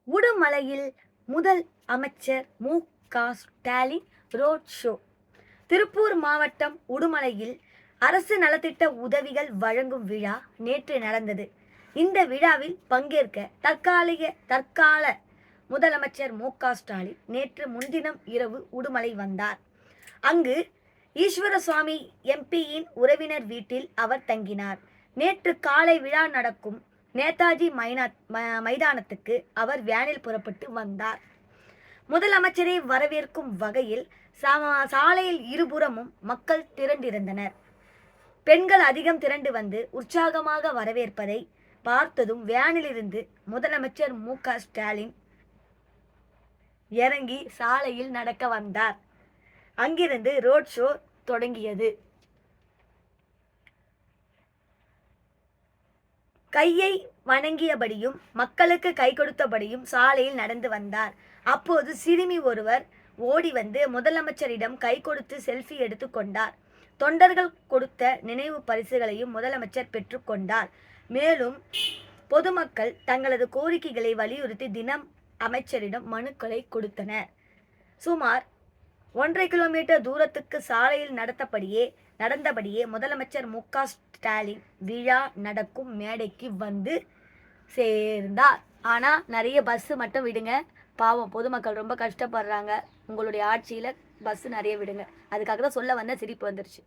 உடுமலையில் முதல் அமைச்சர் M K Stalin road show. Tiruppur மாவட்டம் உடுமலையில் அரசு நலத்திட்ட உதவிகள் வழங்கும் விழா நேற்று நடந்தது. இந்த விழாவில் பங்கேற்க தற்கால முதலமைச்சர் மு.க.ஸ்டாலின் நேற்று முன்தினம் இரவு உடுமலை வந்தார். அங்கு ஈஸ்வரசுவாமி எம்பியின் உறவினர் வீட்டில் அவர் தங்கினார். நேற்று காலை விழா நடக்கும் நேதாஜி மைதானத்துக்கு அவர் வேனில் புறப்பட்டு வந்தார். முதலமைச்சரை வரவேற்கும் வகையில் சாலையில் இருபுறமும் மக்கள் திரண்டிருந்தனர். பெண்கள் அதிகம் திரண்டு வந்து உற்சாகமாக வரவேற்பதை பார்த்ததும் வேனிலிருந்து முதலமைச்சர் மு.க.ஸ்டாலின் இறங்கி சாலையில் நடக்க வந்தார். அங்கிருந்து ரோட் ஷோ தொடங்கியது. கையை வணங்கியபடியும் மக்களுக்கு கை கொடுத்தபடியும் சாலையில் நடந்து வந்தார். அப்போது சிறுமி ஒருவர் ஓடி வந்து முதலமைச்சரிடம் கை கொடுத்து செல்ஃபி எடுத்து கொண்டார். தொண்டர்கள் கொடுத்த நினைவு பரிசுகளையும் முதலமைச்சர் பெற்றுக்கொண்டார். மேலும் பொதுமக்கள் தங்களது கோரிக்கைகளை வலியுறுத்தி தினம் அமைச்சரிடம் மனுக்களை கொடுத்தனர். சுமார் 1.5 கிலோமீட்டர் தூரத்துக்கு சாலையில் நடந்தபடியே முதலமைச்சர் மு.க.ஸ்டாலின் விழா நடக்கும் மேடைக்கு வந்து சேர்ந்தார். ஆனால் நிறைய பஸ்ஸு மட்டும் விடுங்க, பாவம் பொதுமக்கள் ரொம்ப கஷ்டப்படுறாங்க, உங்களுடைய ஆட்சியில் பஸ்ஸு நிறைய விடுங்க. அதுக்காக தான் சொல்ல வந்த சிரிப்பு வந்துருச்சு.